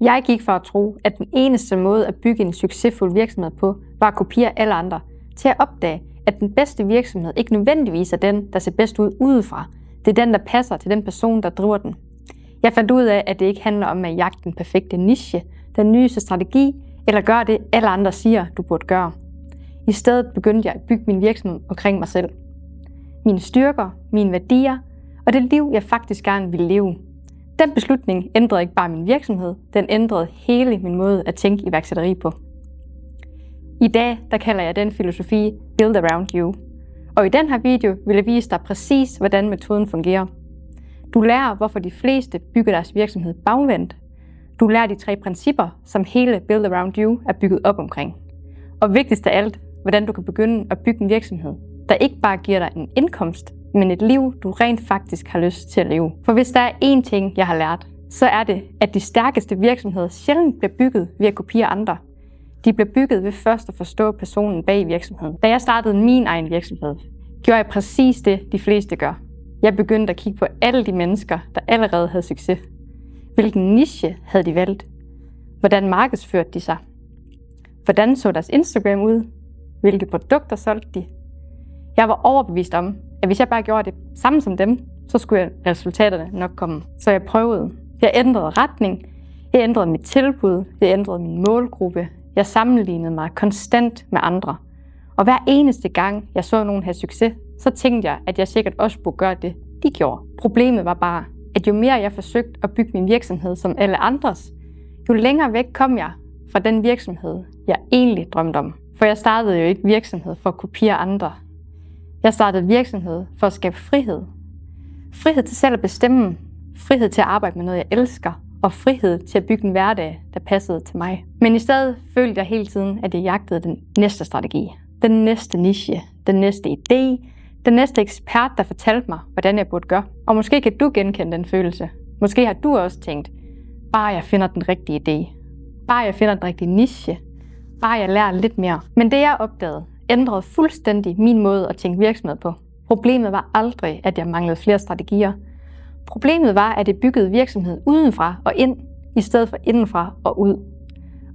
Jeg gik for at tro, at den eneste måde at bygge en succesfuld virksomhed på, var at kopiere alle andre, til at opdage, at den bedste virksomhed ikke nødvendigvis er den, der ser bedst ud udefra. Det er den, der passer til den person, der driver den. Jeg fandt ud af, at det ikke handler om at jagte den perfekte niche, den nyeste strategi, eller gøre det, alle andre siger, du burde gøre. I stedet begyndte jeg at bygge min virksomhed omkring mig selv. Mine styrker, mine værdier og det liv, jeg faktisk gerne ville leve. Den beslutning ændrede ikke bare min virksomhed, den ændrede hele min måde at tænke iværksætteri på. I dag, der kalder jeg den filosofi Build Around You. Og i den her video vil jeg vise dig præcis, hvordan metoden fungerer. Du lærer, hvorfor de fleste bygger deres virksomhed bagvendt. Du lærer de 3 principper, som hele Build Around You er bygget op omkring. Og vigtigst af alt, hvordan du kan begynde at bygge en virksomhed, der ikke bare giver dig en indkomst, men et liv, du rent faktisk har lyst til at leve. For hvis der er én ting, jeg har lært, så er det, at de stærkeste virksomheder sjældent bliver bygget ved at kopiere andre. De bliver bygget ved først at forstå personen bag virksomheden. Da jeg startede min egen virksomhed, gjorde jeg præcis det, de fleste gør. Jeg begyndte at kigge på alle de mennesker, der allerede havde succes. Hvilken niche havde de valgt? Hvordan markedsførte de sig? Hvordan så deres Instagram ud? Hvilke produkter solgte de? Jeg var overbevist om, at hvis jeg bare gjorde det samme som dem, så skulle resultaterne nok komme. Så jeg prøvede. Jeg ændrede retning. Jeg ændrede mit tilbud. Jeg ændrede min målgruppe. Jeg sammenlignede mig konstant med andre. Og hver eneste gang, jeg så nogen have succes, så tænkte jeg, at jeg sikkert også burde gøre det, de gjorde. Problemet var bare, at jo mere jeg forsøgte at bygge min virksomhed som alle andres, jo længere væk kom jeg fra den virksomhed, jeg egentlig drømte om. For jeg startede jo ikke virksomhed for at kopiere andre. Jeg startede virksomhed for at skabe frihed. Frihed til selv at bestemme. Frihed til at arbejde med noget, jeg elsker. Og frihed til at bygge en hverdag, der passede til mig. Men i stedet følte jeg hele tiden, at jeg jagtede den næste strategi. Den næste niche. Den næste idé. Den næste ekspert, der fortalte mig, hvordan jeg burde gøre. Og måske kan du genkende den følelse. Måske har du også tænkt, bare jeg finder den rigtige idé. Bare jeg finder den rigtige niche. Bare jeg lærer lidt mere. Men det jeg opdagede, ændrede fuldstændig min måde at tænke virksomhed på. Problemet var aldrig, at jeg manglede flere strategier. Problemet var, at jeg byggede virksomhed udenfra og ind, i stedet for indenfra og ud.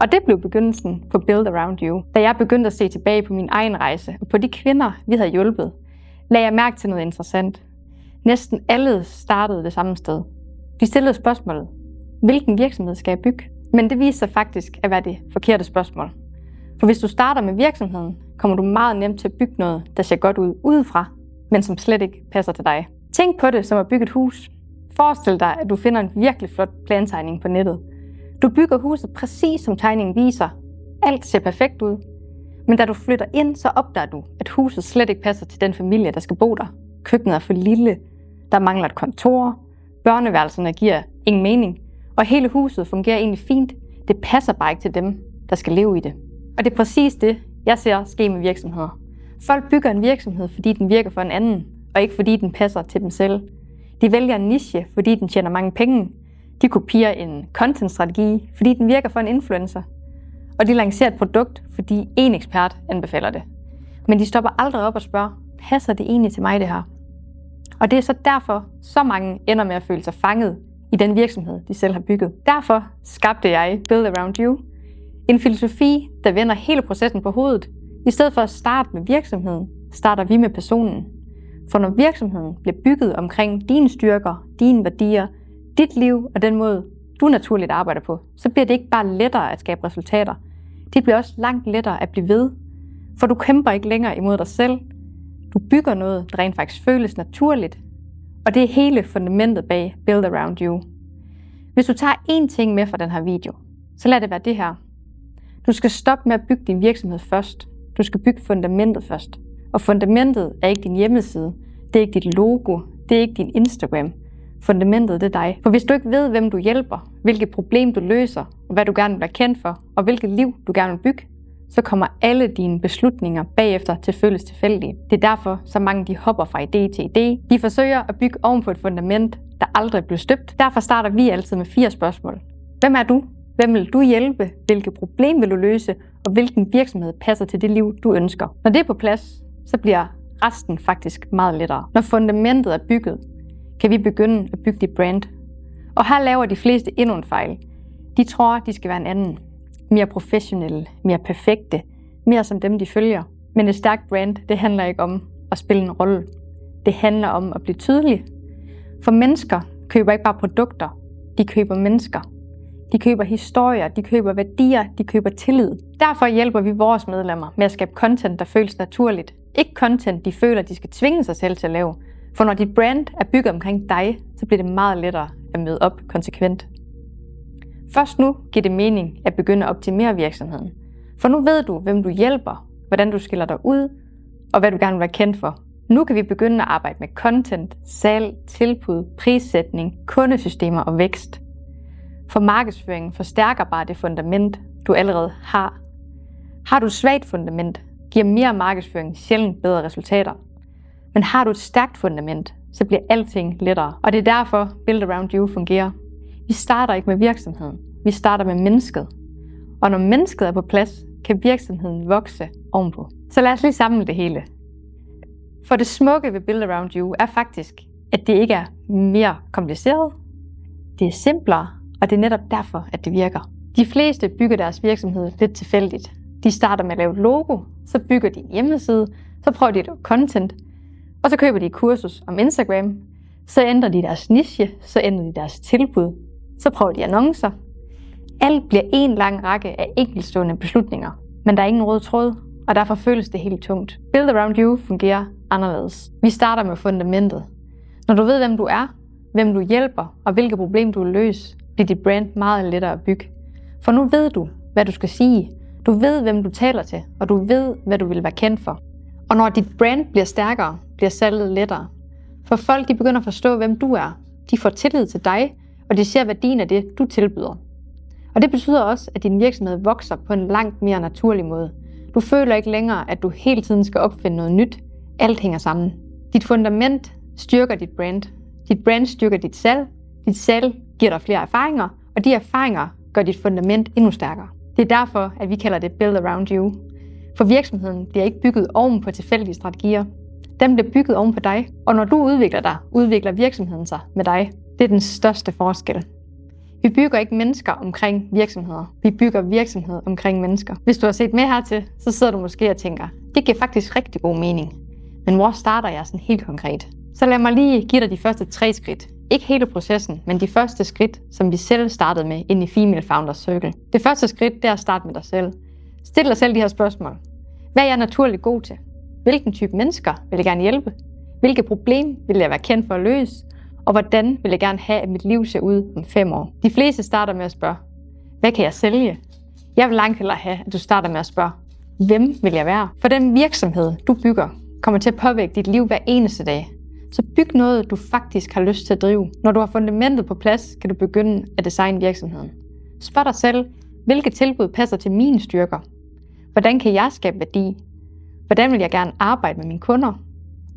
Og det blev begyndelsen på Build Around You. Da jeg begyndte at se tilbage på min egen rejse og på de kvinder, vi havde hjulpet, lagde jeg mærke til noget interessant. Næsten alle startede det samme sted. De stillede spørgsmålet, hvilken virksomhed skal jeg bygge? Men det viste sig faktisk at være det forkerte spørgsmål. For hvis du starter med virksomheden, kommer du meget nemt til at bygge noget, der ser godt ud udefra, men som slet ikke passer til dig. Tænk på det som at bygge et hus. Forestil dig, at du finder en virkelig flot plantegning på nettet. Du bygger huset præcis som tegningen viser. Alt ser perfekt ud. Men da du flytter ind, så opdager du, at huset slet ikke passer til den familie, der skal bo der. Køkkenet er for lille. Der mangler et kontor. Børneværelserne giver ingen mening. Og hele huset fungerer egentlig fint. Det passer bare ikke til dem, der skal leve i det. Og det er præcis det, jeg ser ske med virksomheder. Folk bygger en virksomhed, fordi den virker for en anden, og ikke fordi den passer til dem selv. De vælger en niche, fordi den tjener mange penge. De kopierer en content-strategi, fordi den virker for en influencer. Og de lancerer et produkt, fordi en ekspert anbefaler det. Men de stopper aldrig op og spørger, passer det egentlig til mig det her? Og det er så derfor, så mange ender med at føle sig fanget i den virksomhed, de selv har bygget. Derfor skabte jeg Build Around You. En filosofi, der vender hele processen på hovedet. I stedet for at starte med virksomheden, starter vi med personen. For når virksomheden bliver bygget omkring dine styrker, dine værdier, dit liv og den måde, du naturligt arbejder på, så bliver det ikke bare lettere at skabe resultater. Det bliver også langt lettere at blive ved. For du kæmper ikke længere imod dig selv. Du bygger noget, der rent faktisk føles naturligt. Og det er hele fundamentet bag Build Around You. Hvis du tager én ting med fra den her video, så lad det være det her. Du skal stoppe med at bygge din virksomhed først. Du skal bygge fundamentet først. Og fundamentet er ikke din hjemmeside. Det er ikke dit logo. Det er ikke din Instagram. Fundamentet, det er dig. For hvis du ikke ved, hvem du hjælper, hvilket problem du løser, og hvad du gerne vil være kendt for, og hvilket liv du gerne vil bygge, så kommer alle dine beslutninger bagefter til føles tilfældige. Det er derfor, så mange de hopper fra idé til idé. De forsøger at bygge oven på et fundament, der aldrig bliver støbt. Derfor starter vi altid med 4 spørgsmål. Hvem er du? Hvem vil du hjælpe? Hvilke problem vil du løse? Og hvilken virksomhed passer til det liv, du ønsker? Når det er på plads, så bliver resten faktisk meget lettere. Når fundamentet er bygget, kan vi begynde at bygge dit brand. Og her laver de fleste endnu en fejl. De tror, de skal være en anden. Mere professionelle, mere perfekte, mere som dem, de følger. Men et stærkt brand, det handler ikke om at spille en rolle. Det handler om at blive tydelig. For mennesker køber ikke bare produkter, de køber mennesker. De køber historier, de køber værdier, de køber tillid. Derfor hjælper vi vores medlemmer med at skabe content, der føles naturligt. Ikke content, de føler, de skal tvinge sig selv til at lave. For når dit brand er bygget omkring dig, så bliver det meget lettere at møde op konsekvent. Først nu giver det mening at begynde at optimere virksomheden. For nu ved du, hvem du hjælper, hvordan du skiller dig ud, og hvad du gerne vil være kendt for. Nu kan vi begynde at arbejde med content, salg, tilbud, prissætning, kundesystemer og vækst. For markedsføringen forstærker bare det fundament, du allerede har. Har du et svagt fundament, giver mere markedsføring sjældent bedre resultater. Men har du et stærkt fundament, så bliver alting lettere. Og det er derfor Build Around You fungerer. Vi starter ikke med virksomheden, vi starter med mennesket. Og når mennesket er på plads, kan virksomheden vokse ovenpå. Så lad os lige samle det hele. For det smukke ved Build Around You er faktisk, at det ikke er mere kompliceret. Det er simplere, og det er netop derfor, at det virker. De fleste bygger deres virksomhed lidt tilfældigt. De starter med at lave et logo, så bygger de en hjemmeside, så prøver de at lave content, og så køber de et kursus om Instagram, så ændrer de deres niche, så ændrer de deres tilbud, så prøver de annoncer. Alt bliver en lang række af enkeltstående beslutninger, men der er ingen rød tråd, og derfor føles det helt tungt. Build Around You fungerer anderledes. Vi starter med fundamentet. Når du ved, hvem du er, hvem du hjælper og hvilke problem du vil løse, bliver dit brand meget lettere at bygge. For nu ved du, hvad du skal sige. Du ved, hvem du taler til, og du ved, hvad du vil være kendt for. Og når dit brand bliver stærkere, bliver salget lettere. For folk de begynder at forstå, hvem du er. De får tillid til dig, og de ser værdien af det, du tilbyder. Og det betyder også, at din virksomhed vokser på en langt mere naturlig måde. Du føler ikke længere, at du hele tiden skal opfinde noget nyt. Alt hænger sammen. Dit fundament styrker dit brand. Dit brand styrker dit salg. Dit salg giver dig flere erfaringer, og de erfaringer gør dit fundament endnu stærkere. Det er derfor, at vi kalder det Build Around You. For virksomheden bliver ikke bygget oven på tilfældige strategier. Den bliver bygget oven på dig, og når du udvikler dig, udvikler virksomheden sig med dig. Det er den største forskel. Vi bygger ikke mennesker omkring virksomheder. Vi bygger virksomheder omkring mennesker. Hvis du har set med hertil, så sidder du måske og tænker, det giver faktisk rigtig god mening. Men hvor starter jeg sådan helt konkret? Så lad mig lige give dig de første 3 skridt. Ikke hele processen, men de første skridt, som vi selv startede med inde i Female Founders Circle. Det første skridt, det er at starte med dig selv. Stil dig selv de her spørgsmål. Hvad er jeg naturligt god til? Hvilken type mennesker vil jeg gerne hjælpe? Hvilke problem vil jeg være kendt for at løse? Og hvordan vil jeg gerne have, at mit liv ser ud om 5 år? De fleste starter med at spørge, hvad kan jeg sælge? Jeg vil langt hellere have, at du starter med at spørge, hvem vil jeg være? For den virksomhed, du bygger, kommer til at påvirke dit liv hver eneste dag. Så byg noget, du faktisk har lyst til at drive. Når du har fundamentet på plads, kan du begynde at designe virksomheden. Spørg dig selv, hvilke tilbud passer til mine styrker? Hvordan kan jeg skabe værdi? Hvordan vil jeg gerne arbejde med mine kunder?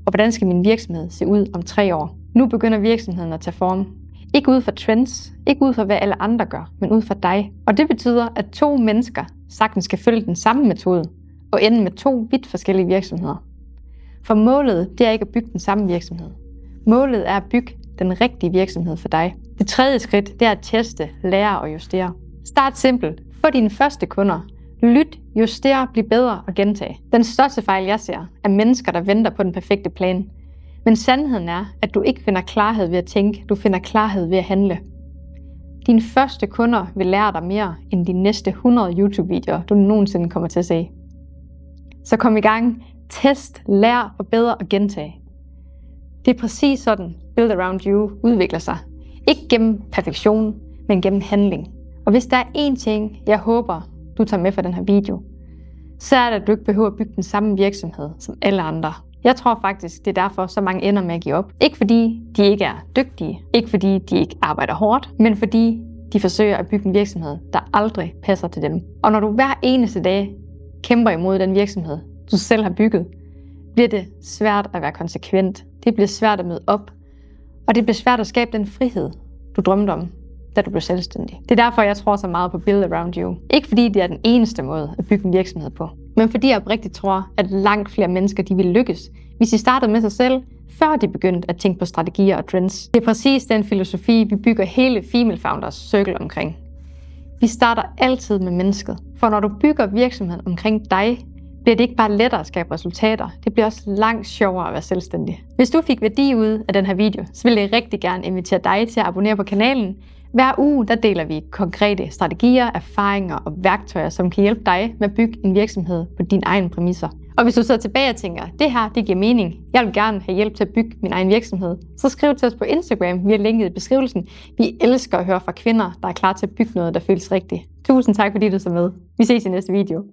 Og hvordan skal min virksomhed se ud om 3 år? Nu begynder virksomheden at tage form. Ikke ud fra trends, ikke ud fra hvad alle andre gør, men ud fra dig. Og det betyder, at 2 mennesker sagtens skal følge den samme metode og ende med 2 vidt forskellige virksomheder. For målet, det er ikke at bygge den samme virksomhed. Målet er at bygge den rigtige virksomhed for dig. Det 3. skridt, det er at teste, lære og justere. Start simpelt. Få dine første kunder. Lyt, justere, bliv bedre og gentage. Den største fejl, jeg ser, er mennesker, der venter på den perfekte plan. Men sandheden er, at du ikke finder klarhed ved at tænke, du finder klarhed ved at handle. Dine første kunder vil lære dig mere end de næste 100 YouTube-videoer, du nogensinde kommer til at se. Så kom i gang. Test, lær, forbedre og gentage. Det er præcis sådan, Build Around You udvikler sig. Ikke gennem perfektion, men gennem handling. Og hvis der er én ting, jeg håber, du tager med fra den her video, så er det, at du ikke behøver at bygge den samme virksomhed som alle andre. Jeg tror faktisk, det er derfor, så mange ender med at give op. Ikke fordi de ikke er dygtige, ikke fordi de ikke arbejder hårdt, men fordi de forsøger at bygge en virksomhed, der aldrig passer til dem. Og når du hver eneste dag kæmper imod den virksomhed, du selv har bygget, bliver det svært at være konsekvent. Det bliver svært at møde op. Og det bliver svært at skabe den frihed, du drømte om, da du blev selvstændig. Det er derfor, jeg tror så meget på Build Around You. Ikke fordi det er den eneste måde at bygge en virksomhed på, men fordi jeg oprigtigt tror, at langt flere mennesker de vil lykkes, hvis de startede med sig selv, før de begyndte at tænke på strategier og trends. Det er præcis den filosofi, vi bygger hele Female Founders Circle omkring. Vi starter altid med mennesket, for når du bygger virksomheden omkring dig, bliver det ikke bare lettere at skabe resultater, det bliver også langt sjovere at være selvstændig. Hvis du fik værdi ud af den her video, så vil jeg rigtig gerne invitere dig til at abonnere på kanalen. Hver uge der deler vi konkrete strategier, erfaringer og værktøjer, som kan hjælpe dig med at bygge en virksomhed på dine egne præmisser. Og hvis du sidder tilbage og tænker, det her det giver mening, jeg vil gerne have hjælp til at bygge min egen virksomhed, så skriv til os på Instagram via linket i beskrivelsen. Vi elsker at høre fra kvinder, der er klar til at bygge noget, der føles rigtigt. Tusind tak fordi du så med. Vi ses i næste video.